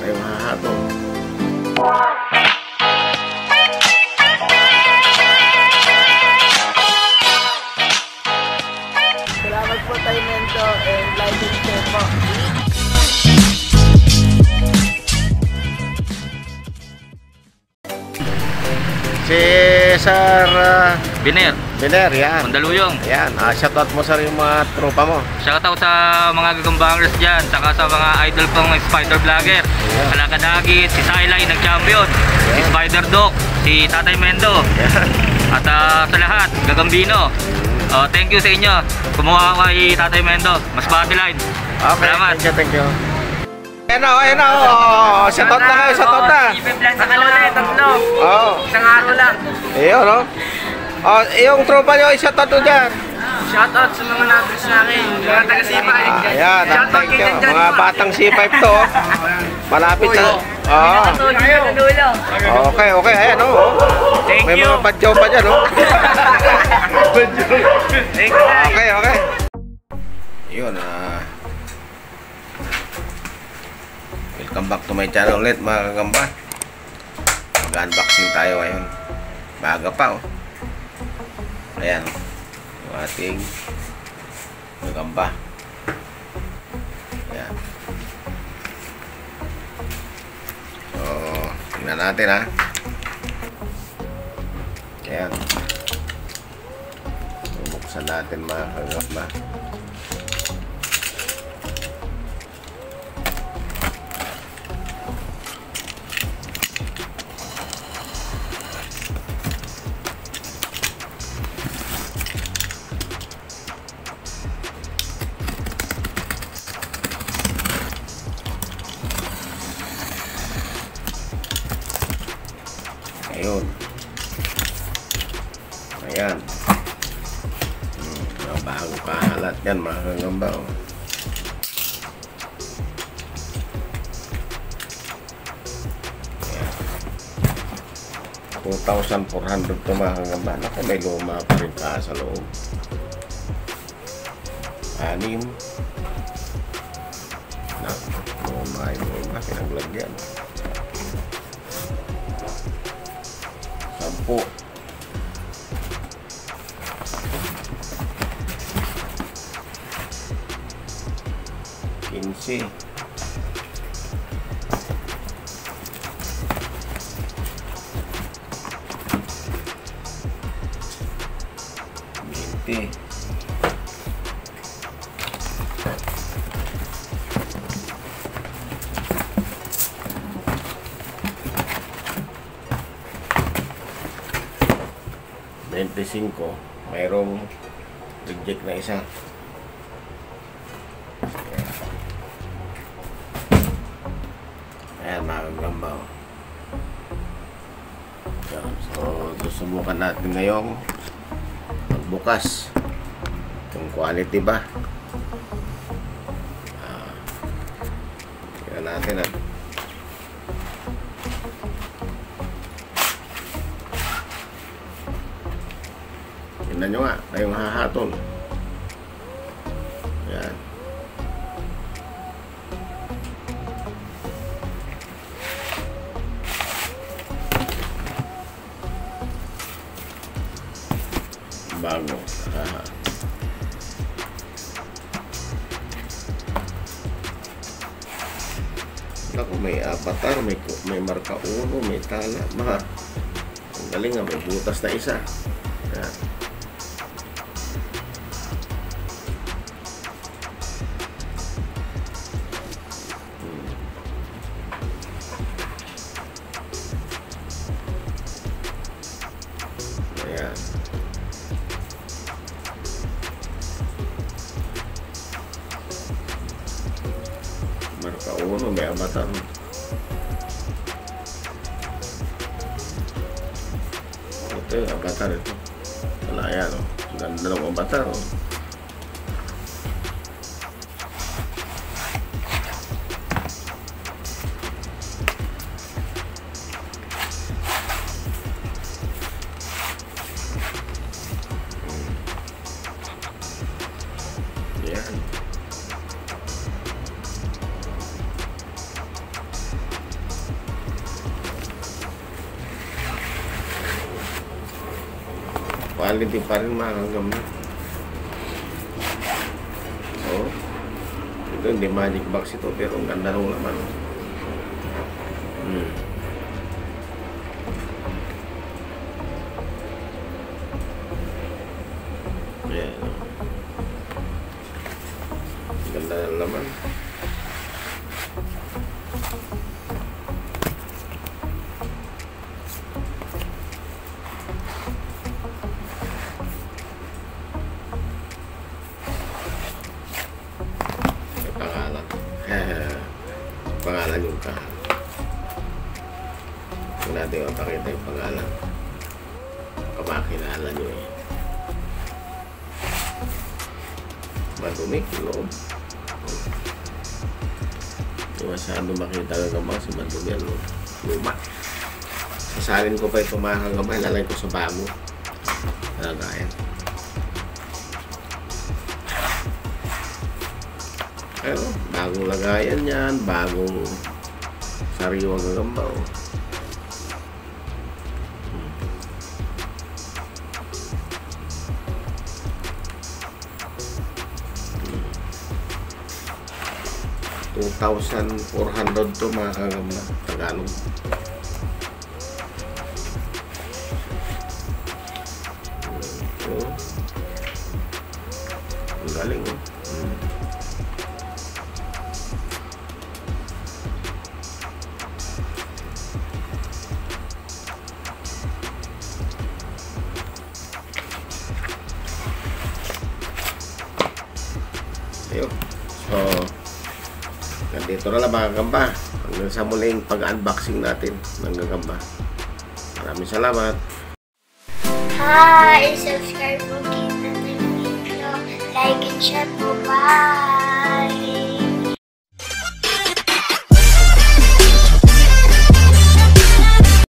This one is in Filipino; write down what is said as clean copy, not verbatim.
tayong hahatol. Salamat po tayo Mento and like and share po. Si Sir Biner, Biner, yan. Mandaluyong. Yan, shoutout mo sa yung mga tropa mo. Shoutout sa mga gagambangers dyan, saka sa mga idol kong spider vlogger. Yeah. Kalakadagit, si Sailay nag-champion, si Spider Doc, si Tatay Mendo, at sa lahat, Gagambino. Thank you sa inyo. Kumuha kay Tatay Mendo, mas bodyline. Okay, Salamat. thank you. Ayun na, shoutout na kayo, shoutout na. Tatlo na tatlo. Oo. Isang araw lang. Ayun, no? Yung tropa nyo, shoutout to dyan. Shoutout sa mga nabis namin. Mga taga-sipay. Ayan, thank you. Mga batang C5 to. Malapit sa... Okay, ayan, no? May mga badyaw pa dyan, no? Okay. Yun, welcome back to my channel ulit, mga kagamba. Mag-unboxing tayo ngayon. Maaga pa, oh. Ayan, yung ating kagamba. Ayan. So, tingnan natin, ha. Ayan. Bubuksan natin, mga kagamba. Ayun. Ayan. Bago kahalat yan, mga kagamba. Ayan. 2,400 ito, mga kagamba. Naku, may luma pa rin pa sa loob. 6. Naku, luma yung pinaglagyan. 10. 15. 20. 25, mayroong reject na isa. Ayan, mga kagamba. So, susubukan natin ngayong magbukas kung quality ba. Tingnan natin at tingnan nyo nga, kayong hahatol. Ayan. Bago. Naku, may avatar, may marka 1, may tala. Ang galing nga, may butas na isa. Ayan. Ayan. Marka 1, may avatar. Ito yung avatar ito. Wala yan, oh. Ganda ng avatar, oh. Yan. quality pa rin mga kagamba. Oh, ito hindi magic box ito pero ang ganda ng laman. Ayan, oh. Ganda ng laman. Pangalan yung kahal. Kung natin mapakita yung pangalan, kamakilala nyo eh. Madumi yung loob. Hindi masyado makita gagambang si madumi yan, luma. Sasalin ko pa itong mga kagambang, lalagay ko sa bago. Nalagayan. Pero bagong lagayan yan, bagong sariwang gagamba. Oh. $2,400 to mga kagamba, Tagalog. Ang galing oh. Ayun. So, nandito na lang mga gagamba. Hanggang sa muling pag-unboxing natin ng gagamba. Maraming salamat. Hi! Subscribe po kita ng video. Like and share po. Bye!